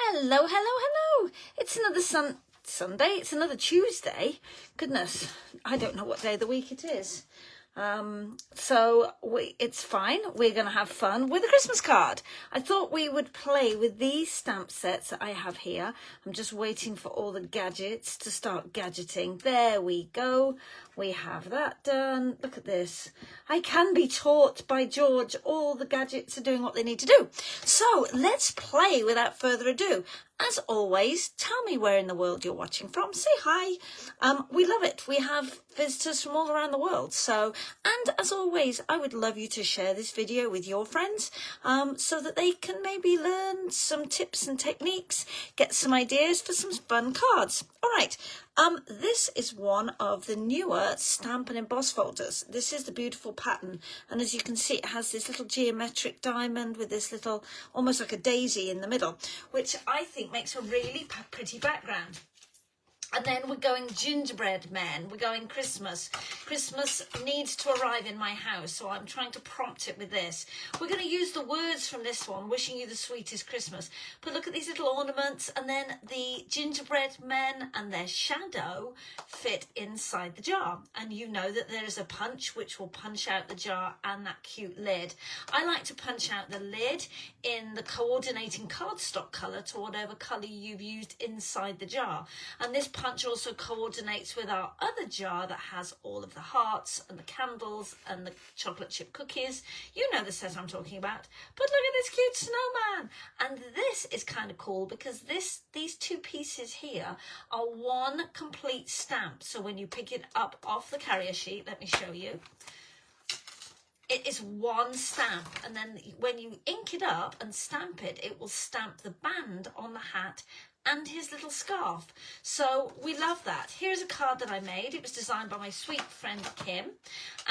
Hello, hello, hello. It's another Sunday. It's another Tuesday. Goodness, I don't know what day of the week it is. It's fine. We're going to have fun with a Christmas card. I thought we would play with these stamp sets that I have here. I'm just waiting for all the gadgets to start gadgeting. There we go. We have that done. Look at this. I can be taught by George. All the gadgets are doing what they need to do. So let's play without further ado. As always, tell me where in the world you're watching from. Say hi. We love it. We have visitors from all around the world. And as always, I would love you to share this video with your friends so that they can maybe learn some tips and techniques, get some ideas for some fun cards. All right. This is one of the newer stamp and emboss folders. This is the beautiful pattern. And as you can see, it has this little geometric diamond with this little, almost like a daisy in the middle, which I think makes a really pretty background. And then we're going gingerbread men. We're going Christmas. Christmas needs to arrive in my house, so I'm trying to prompt it with this. We're going to use the words from this one, wishing you the sweetest Christmas. But look at these little ornaments, and then the gingerbread men and their shadow fit inside the jar. And you know that there is a punch which will punch out the jar and that cute lid. I like to punch out the lid in the coordinating cardstock colour to whatever colour you've used inside the jar. And this punch also coordinates with our other jar that has all of the hearts and the candles and the chocolate chip cookies. You know the set I'm talking about. But look at this cute snowman. And this is kind of cool because these two pieces here are one complete stamp. So when you pick it up off the carrier sheet, let me show you. It is one stamp, and then when you ink it up and stamp it, it will stamp the band on the hat and his little scarf. So we love that. Here's a card that I made. It was designed by my sweet friend Kim,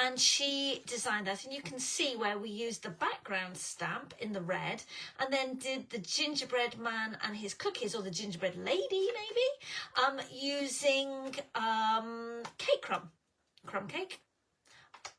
and she designed that. And you can see where we used the background stamp in the red and then did the gingerbread man and his cookies, or the gingerbread lady maybe, using cake crumb cake.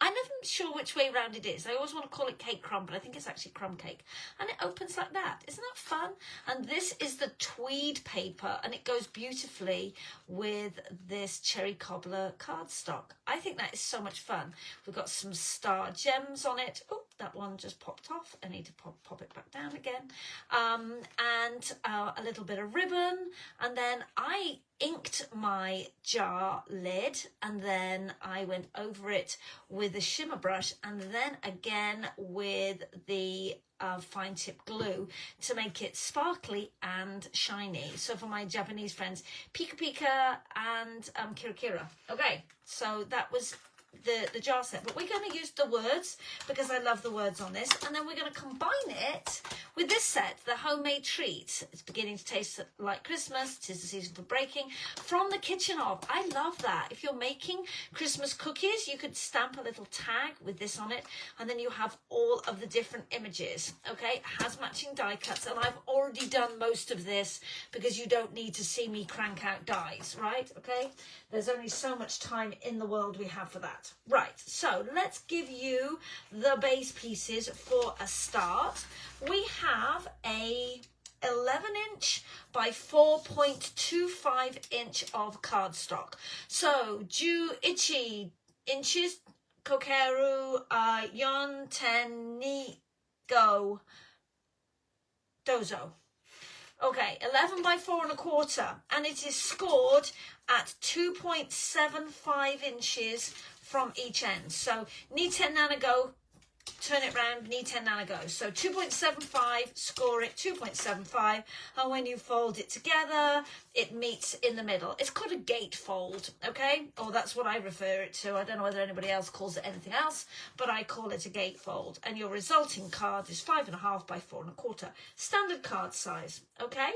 I'm never sure which way round it is. I always want to call it cake crumb, but I think it's actually crumb cake. And it opens like that. Isn't that fun? And this is the tweed paper, and it goes beautifully with this cherry cobbler cardstock. I think that is so much fun. We've got some star gems on it. Oh, that one just popped off. I need to pop it back down again. And a little bit of ribbon. And then I inked my jar lid, and then I went over it with a shimmer brush, and then again with the fine tip glue to make it sparkly and shiny. So for my Japanese friends, pika pika and kira kira. Okay, so that was the jar set, but we're going to use the words because I love the words on this, and then we're going to combine it with this set, the homemade treat. It's beginning to taste like Christmas. 'Tis the season for breaking. From the kitchen of. I love that. If you're making Christmas cookies, you could stamp a little tag with this on it, and then you have all of the different images. Okay, it has matching die cuts, and I've already done most of this because you don't need to see me crank out dies, right? Okay, there's only so much time in the world we have for that. Right, so let's give you the base pieces for a start. We have a 11-inch by 4.25 inch of cardstock. So, ichi inches, kokeru, yon, ten, ni, go, dozo. Okay, 11 by 4.25, and it is scored at 2.75 inches from each end. So ni 10 nana go, turn it round, ni 10 nana go. So 2.75, score it 2.75, and when you fold it together, it meets in the middle. It's called a gate fold, okay? Or that's what I refer it to. I don't know whether anybody else calls it anything else, but I call it a gate fold. And your resulting card is 5.5 by 4.25, standard card size, okay?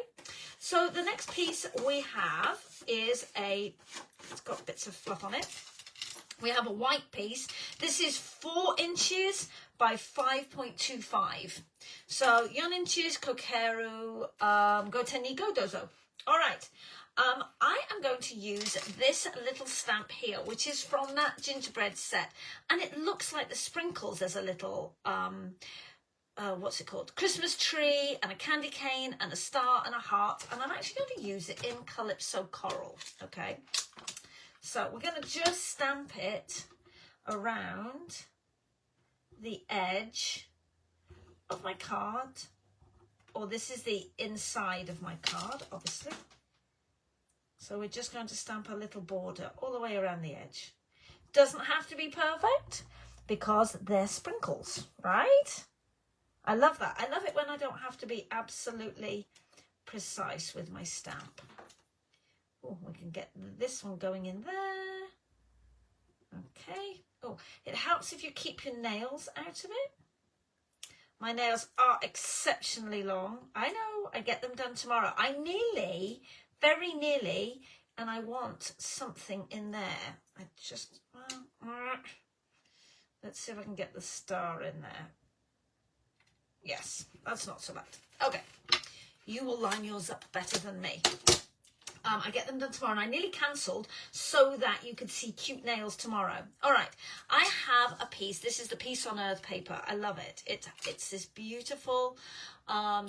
So the next piece we have is it's got bits of fluff on it. We have a white piece. This is 4 inches by 5.25. So, yon inches, kokeru, go teni, go dozo. All right. I am going to use this little stamp here, which is from that gingerbread set. And it looks like the sprinkles. There's a little what's it called? Christmas tree and a candy cane and a star and a heart. And I'm actually going to use it in Calypso Coral, okay? So we're going to just stamp it around the edge of my card. Or this is the inside of my card, obviously. So we're just going to stamp a little border all the way around the edge. Doesn't have to be perfect because they're sprinkles, right? I love that. I love it when I don't have to be absolutely precise with my stamp. Oh, we can get this one going in there. Okay. Oh, it helps if you keep your nails out of it. My nails are exceptionally long. I know, I get them done tomorrow. I nearly, very nearly, and I want something in there. I just, let's see if I can get the star in there. Yes, that's not so bad. Okay, you will line yours up better than me. I get them done tomorrow, and I nearly cancelled so that you could see cute nails tomorrow. All right, I have a piece. This is the Peace on Earth paper. I love it. It's this beautiful cloud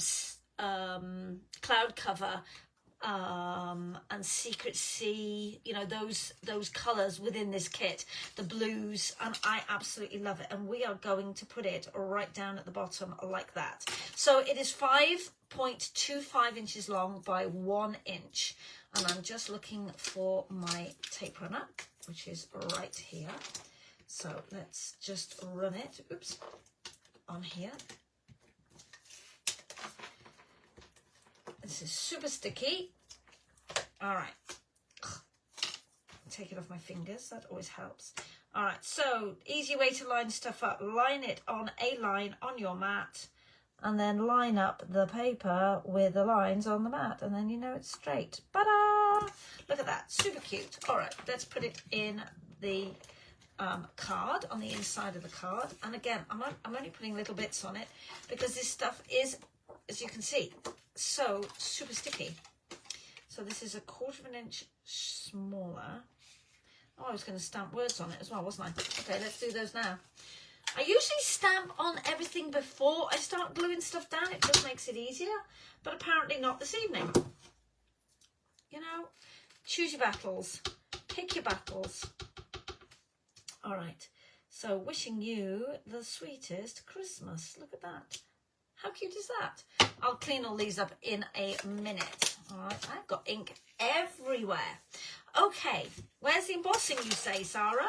cover and Secret Sea, you know, those colours within this kit, the blues, and I absolutely love it. And we are going to put it right down at the bottom like that. So it is 5.25 inches long by 1 inch. And I'm just looking for my tape runner, which is right here. So let's just run it, oops, on here. This is super sticky. All right. Take it off my fingers. That always helps. All right. So easy way to line stuff up. Line it on a line on your mat and then line up the paper with the lines on the mat. And then you know it's straight. Ta-da! Look at that. Super cute. All right. Let's put it in the card, on the inside of the card. And again, I'm only putting little bits on it because this stuff is, as you can see, so super sticky. So this is 1/4 inch smaller. Oh, I was going to stamp words on it as well, wasn't I? Okay, let's do those now. I usually stamp on everything before I start gluing stuff down. It just makes it easier, but apparently not this evening. You know, choose your battles. Pick your battles. All right. So wishing you the sweetest Christmas. Look at that. How cute is that? I'll clean all these up in a minute. All right, I've got ink everywhere. Okay, where's the embossing, you say, Sarah?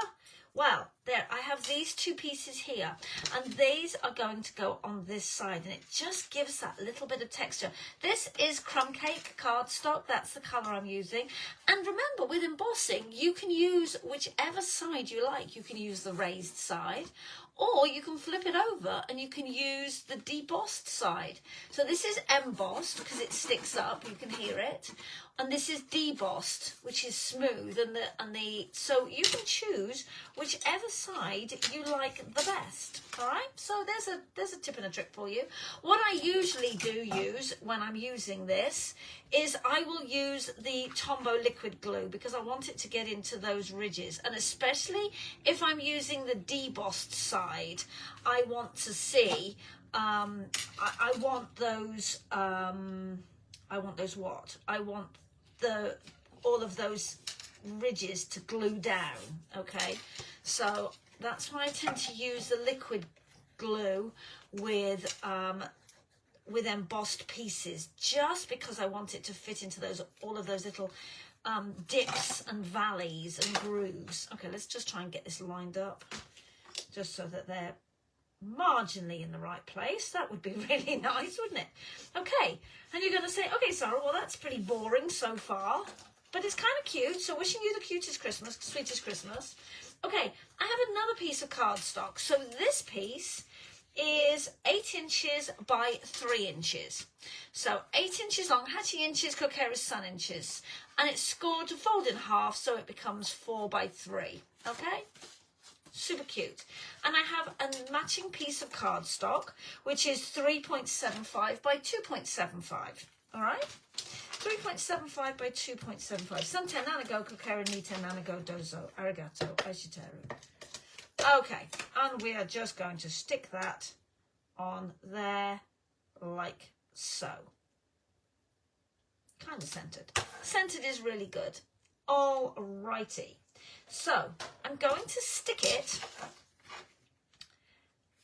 Well, there, I have these 2 pieces here, and these are going to go on this side, and it just gives that little bit of texture. This is crumb cake cardstock. That's the colour I'm using. And remember, with embossing, you can use whichever side you like. You can use the raised side, or you can flip it over and you can use the debossed side. So this is embossed because it sticks up, you can hear it. And this is debossed, which is smooth, so you can choose whichever side you like the best. All right, so there's a tip and a trick for you. What I usually do use when I'm using this is I will use the Tombow liquid glue because I want it to get into those ridges, and especially if I'm using the debossed side, I want to see I want those what? I want all of those ridges to glue down, okay? So that's why I tend to use the liquid glue with embossed pieces, just because I want it to fit into all of those little dips and valleys and grooves. Okay, let's just try and get this lined up just so that they're marginally in the right place. That would be really nice, wouldn't it? Okay, and you're going to say, okay, Sarah, well, that's pretty boring so far, but it's kind of cute. So wishing you the cutest Christmas, sweetest Christmas. Okay, I have another piece of cardstock. So this piece is 8 inches by 3 inches. So 8 inches long, Hattie inches, Kokera Sun inches. And it's scored to fold in half, so it becomes 4 by 3. Okay? Super cute. And I have a matching piece of cardstock, which is 3.75 by 2.75. All right? 3.75 by 2.75. Sante nanago, Kokera nite nanago dozo, arigato, aishiteru. Okay, and we are just going to stick that on there like so. Kind of centered. Centered is really good. All righty. So I'm going to stick it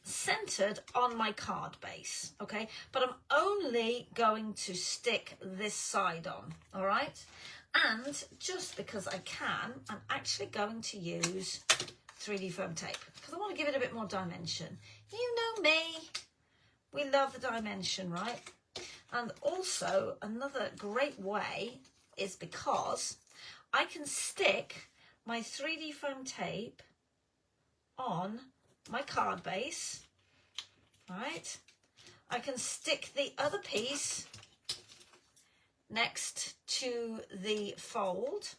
centered on my card base, okay? But I'm only going to stick this side on, all right? And just because I can, I'm actually going to use 3D foam tape because I want to give it a bit more dimension. You know me. We love the dimension, right? And also another great way is because I can stick my 3D foam tape on my card base, right? I can stick the other piece next to the fold,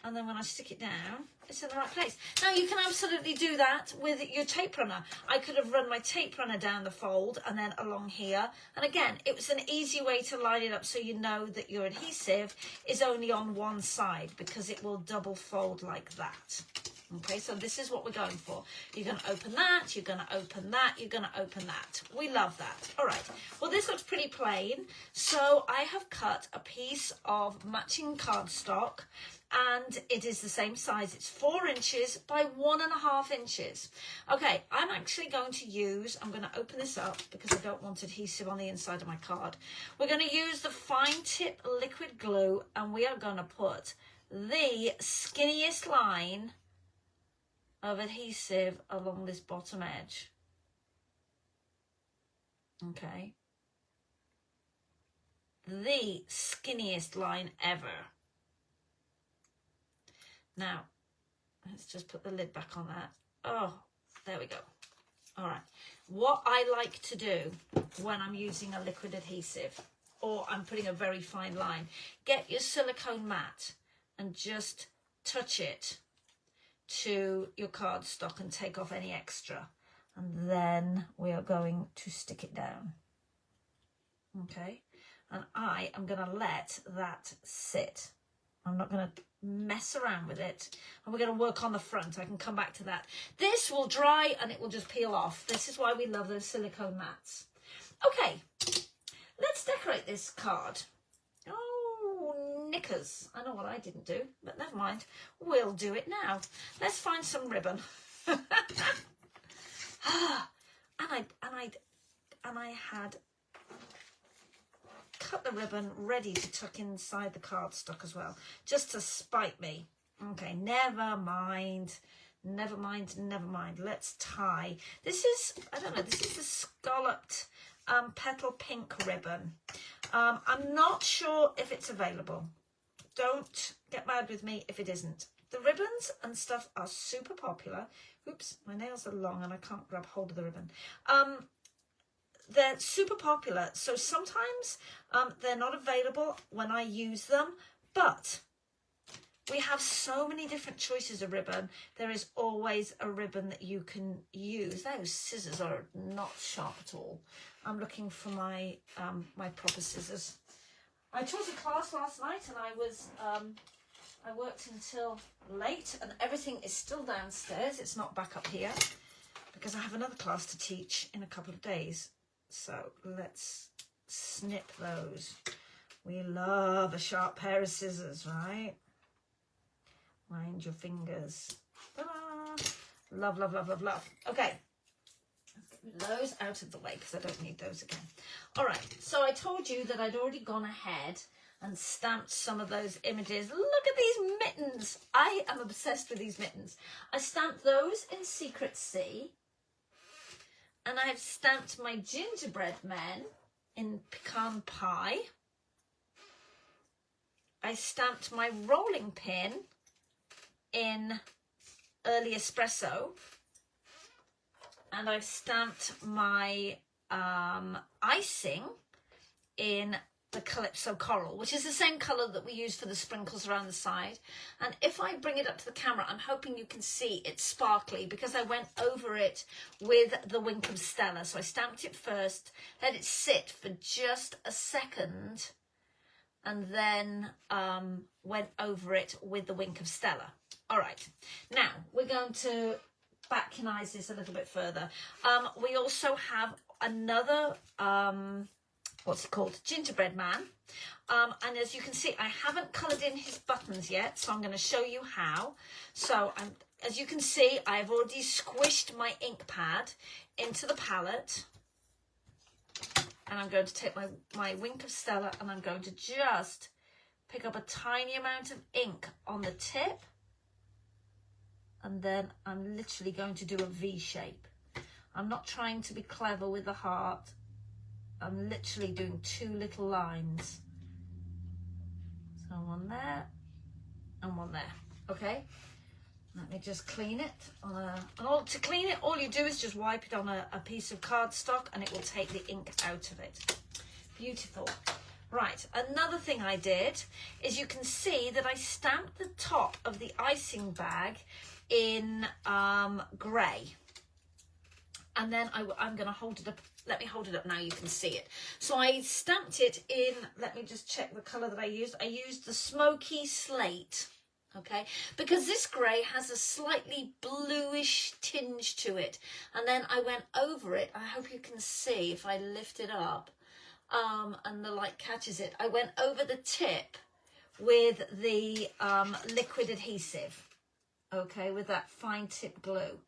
and then when I stick it down, it's in the right place. Now you can absolutely do that with your tape runner. I could have run my tape runner down the fold and then along here, and again, it was an easy way to line it up so you know that your adhesive is only on one side because it will double fold like that. Okay, so this is what we're going for. You're going to open that, you're going to open that, you're going to open that. We love that. All right, well, this looks pretty plain. So I have cut a piece of matching cardstock, and it is the same size. It's 4 inches by 1.5 inches. Okay, I'm actually going to use, I'm going to open this up because I don't want adhesive on the inside of my card. We're going to use the fine tip liquid glue, and we are going to put the skinniest line of adhesive along this bottom edge. Okay. The skinniest line ever. Now, let's just put the lid back on that. Oh, there we go. All right. What I like to do when I'm using a liquid adhesive or I'm putting a very fine line, get your silicone mat and just touch it to your cardstock and take off any extra, and then we are going to stick it down. Okay, and I am going to let that sit. I'm not going to mess around with it, and we're going to work on the front. I can come back to that. This will dry and it will just peel off. This is why we love those silicone mats. Okay, let's decorate this card. Oh, knickers. I know what I didn't do, but never mind. We'll do it now. Let's find some ribbon. and I had cut the ribbon ready to tuck inside the cardstock as well, just to spite me. Okay, never mind. Never mind, never mind. Let's tie. This is, I don't know, this is the scalloped petal pink ribbon. I'm not sure if it's available. Don't get mad with me if it isn't. The ribbons and stuff are super popular. Oops, my nails are long and I can't grab hold of the ribbon. They're super popular, so sometimes they're not available when I use them, but we have so many different choices of ribbon. There is always a ribbon that you can use. Those scissors are not sharp at all. I'm looking for my my proper scissors. I taught a class last night and I worked until late, and everything is still downstairs. It's not back up here because I have another class to teach in a couple of days. So let's snip those. We love a sharp pair of scissors, right? Mind your fingers. Ta-da! Love, love, love, love, love. Okay, let's get those out of the way because I don't need those again. All right, so I told you that I'd already gone ahead and stamped some of those images. Look at these mittens. I am obsessed with these mittens. I stamped those in Secret Sea. And I've stamped my gingerbread men in pecan pie. I stamped my rolling pin in early espresso. And I've stamped my icing in the Calypso Coral, which is the same colour that we use for the sprinkles around the side. And if I bring it up to the camera, I'm hoping you can see it's sparkly because I went over it with the Wink of Stella. So I stamped it first, let it sit for just a second, and then went over it with the Wink of Stella. All right, now we're going to baconize this a little bit further. We also have another, what's it called? Gingerbread man. And as you can see, I haven't coloured in his buttons yet, so I'm going to show you how. So as you can see, I've already squished my ink pad into the palette. And I'm going to take my Wink of Stella and I'm going to just pick up a tiny amount of ink on the tip. And then I'm literally going to do a V shape. I'm not trying to be clever with the heart. I'm literally doing 2 little lines. So one there and one there. Okay. Let me just clean it. To clean it, all you do is just wipe it on a piece of cardstock and it will take the ink out of it. Beautiful. Right, another thing I did is you can see that I stamped the top of the icing bag in grey. And then I'm going to hold it up. Let me hold it up now, you can see it. So I stamped it in, let me just check the colour that I used. I used the Smoky Slate. Okay, because this grey has a slightly bluish tinge to it. And then I went over it. I hope you can see if I lift it up and the light catches it. I went over the tip with the liquid adhesive, okay, with that fine tip glue.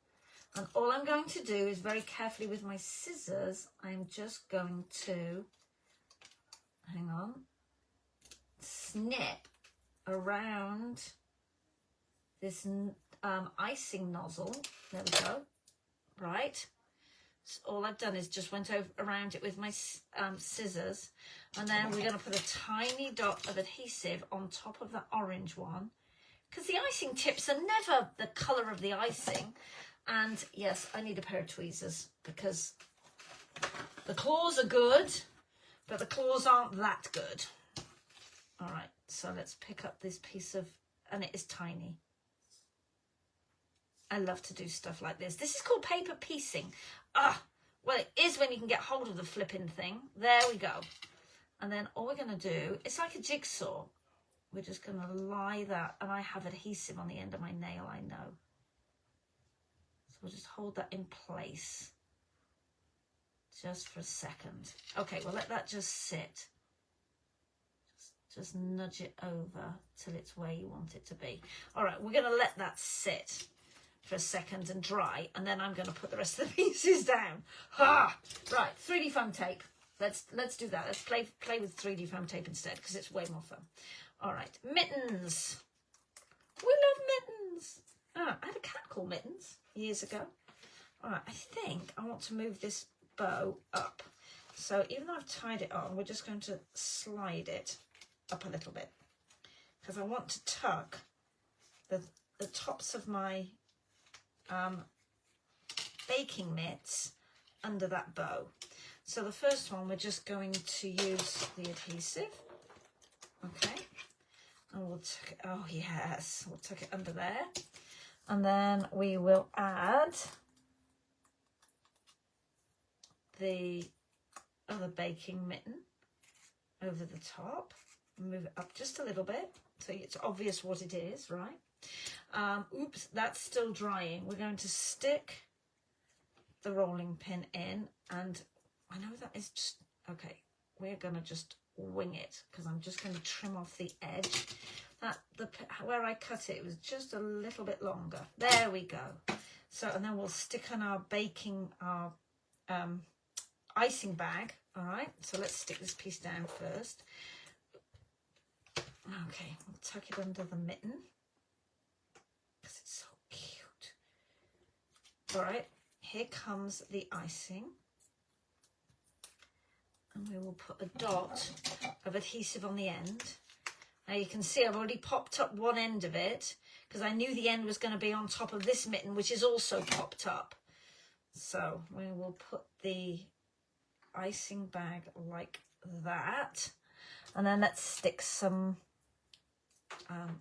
And all I'm going to do is very carefully with my scissors, I'm just going to, hang on, snip around this icing nozzle. There we go. Right. So all I've done is just went around it with my scissors. And then we're going to put a tiny dot of adhesive on top of the orange one. Because the icing tips are never the colour of the icing. And yes, I need a pair of tweezers because the claws are good, but the claws aren't that good. All right, so let's pick up this piece of, and it is tiny. I love to do stuff like this. This is called paper piecing. Well, it is when you can get hold of the flipping thing. There we go. And then all we're going to do, it's like a jigsaw. We're just going to lie that, and I have adhesive on the end of my nail, I know. So we'll just hold that in place just for a second. Okay, well, let that just sit. Just nudge it over till it's where you want it to be. All right, we're going to let that sit for a second and dry, and then I'm going to put the rest of the pieces down. Right, 3D foam tape. Let's do that. Let's play with 3D foam tape instead because it's way more fun. All right, mittens. We love mittens. I had a cat called Mittens years ago. All right, I think I want to move this bow up. So even though I've tied it on, we're just going to slide it up a little bit because I want to tuck the tops of my baking mitts under that bow. So the first one, we're just going to use the adhesive. Okay. And we'll tuck it, oh yes, we'll tuck it under there. And then we will add the other baking mitten over the top. Move it up just a little bit so it's obvious what it is, right? Oops, that's still drying. We're going to stick the rolling pin in, and I know that is just, okay, we're going to just wing it because I'm just going to trim off the edge. Where I cut it, it was just a little bit longer. There we go. So, and then we'll stick on our icing bag. All right, so let's stick this piece down first. Okay, we'll tuck it under the mitten because it's so cute. All right, here comes the icing. And we will put a dot of adhesive on the end. Now you can see I've already popped up one end of it because I knew the end was going to be on top of this mitten, which is also popped up. So we will put the icing bag like that. And then let's stick some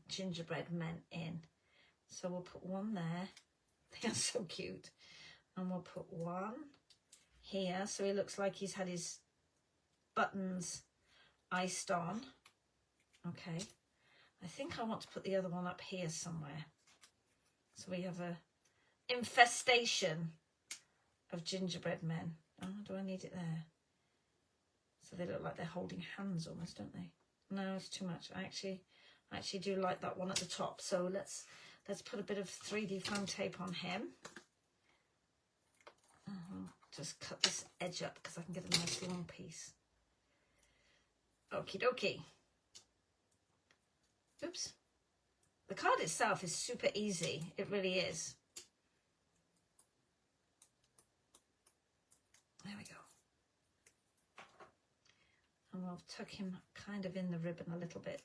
gingerbread men in. So we'll put one there. They are so cute. And we'll put one here. So he looks like he's had his buttons iced on. Okay, I think I want to put the other one up here somewhere. So we have a infestation of gingerbread men. Oh, do I need it there? So they look like they're holding hands almost, don't they? No, it's too much. I actually do like that one at the top. So let's put a bit of 3D foam tape on him. Just cut this edge up because I can get a nice long piece. Okie dokie. Oops. The card itself is super easy. It really is. There we go. And we'll tuck him kind of in the ribbon a little bit.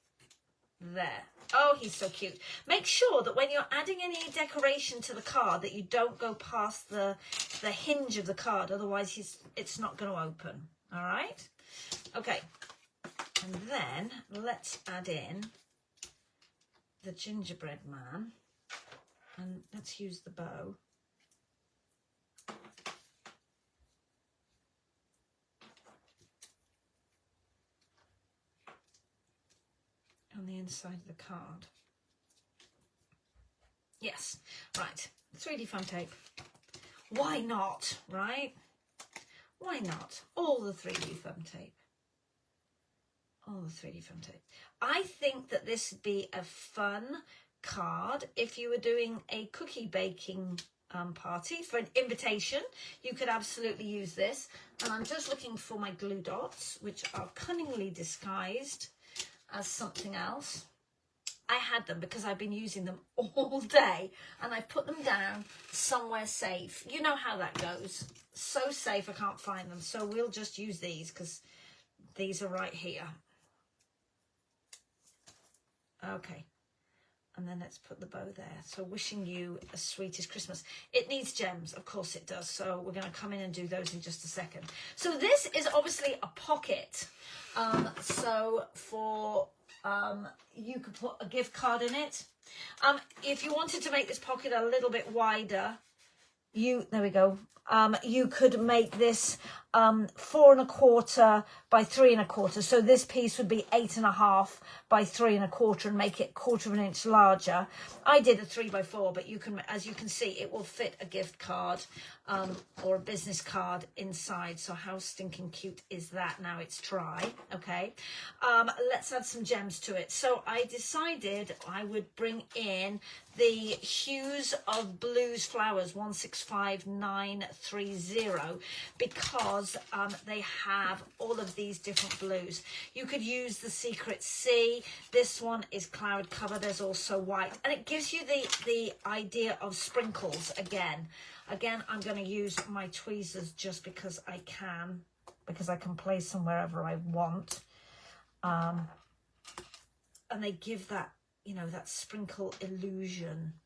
There. Oh, he's so cute. Make sure that when you're adding any decoration to the card that you don't go past the hinge of the card, otherwise it's not going to open. All right? Okay. And then let's add in the gingerbread man. And let's use the bow. On the inside of the card. Yes, right. 3D foam tape. Why not, right? Why not? All the 3D foam tape. All the 3D foam tape. I think that this would be a fun card if you were doing a cookie baking party for an invitation. You could absolutely use this. And I'm just looking for my glue dots, which are cunningly disguised as something else. I had them because I've been using them all day and I put them down somewhere safe. You know how that goes. So safe I can't find them. So we'll just use these because these are right here. Okay. And then let's put the bow there. So wishing you a sweetest Christmas. It needs gems, of course it does. So we're going to come in and do those in just a second. So this is obviously a pocket. So for, you could put a gift card in it. If you wanted to make this pocket a little bit wider, there we go. You could make this 4 1/4 by 3 1/4. So this piece would be 8 1/2 by 3 1/4 and make it 1/4 of an inch larger. I did a 3 by 4, but you can, as you can see, it will fit a gift card or a business card inside. So how stinking cute is that? Now it's dry. Okay. Let's add some gems to it. So I decided I would bring in the Hues of Blues Flowers 165930 because they have all of these different blues. You could use the Secret Sea. This one is cloud cover. There's also white, and it gives you the idea of sprinkles again. I'm going to use my tweezers just because I can place them wherever I want, and they give that, you know, that sprinkle illusion.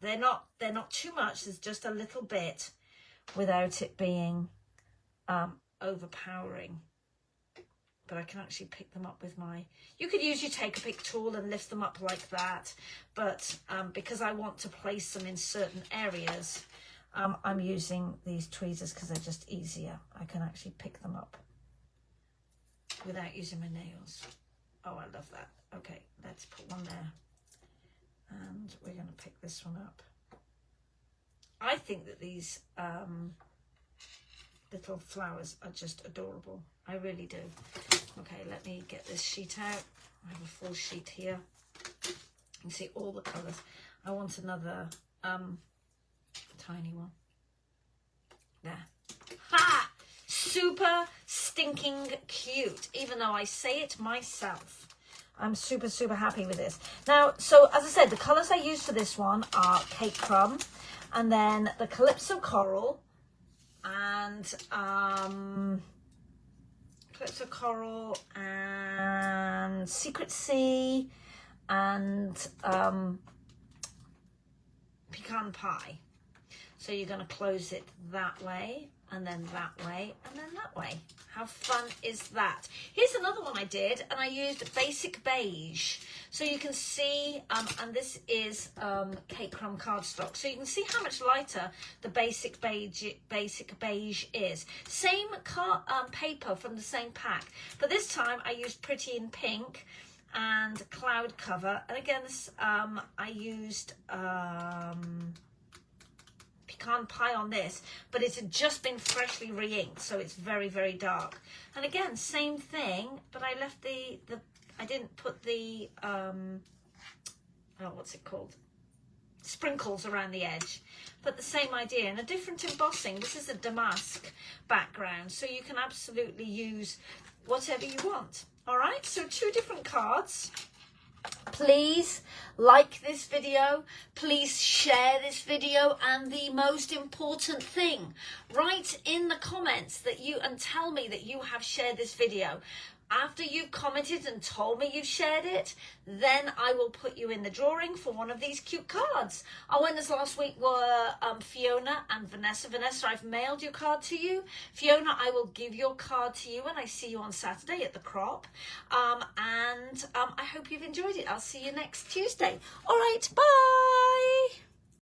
They're not too much. There's just a little bit without it being overpowering. But I can actually pick them up with my... You could use your Take-A-Pick tool and lift them up like that. But because I want to place them in certain areas, I'm using these tweezers because they're just easier. I can actually pick them up without using my nails. Oh, I love that. Okay, let's put one there. And we're going to pick this one up. I think that these little flowers are just adorable. I really do. Okay, let me get this sheet out. I have a full sheet here. You can see all the colours. I want another tiny one. There. Ha! Super stinking cute, even though I say it myself. I'm super, super happy with this. Now, so as I said, the colours I used for this one are Cake Crumb, and then the Calypso Coral, and Secret Sea, and Pecan Pie. So you're going to close it that way, and then that way, and then that way. How fun is that? Here's another one I did, and I used Basic Beige. So you can see, and this is Cake Crumb cardstock. So you can see how much lighter the Basic Beige is. Same paper from the same pack, but this time I used Pretty in Pink, and cloud cover. And again, this, I used pecan pie on this, but it had just been freshly re-inked, so it's very, very dark. And again, same thing, but I left I didn't put the, oh, what's it called? Sprinkles around the edge, but the same idea and a different embossing. This is a damask background, so you can absolutely use whatever you want. All right, so 2 different cards. Please like this video, please share this video, and the most important thing, write in the comments that and tell me that you have shared this video. After you've commented and told me you've shared it, then I will put you in the drawing for one of these cute cards. Our winners last week were Fiona and Vanessa. Vanessa, I've mailed your card to you. Fiona, I will give your card to you when I see you on Saturday at the crop. I hope you've enjoyed it. I'll see you next Tuesday. All right, bye.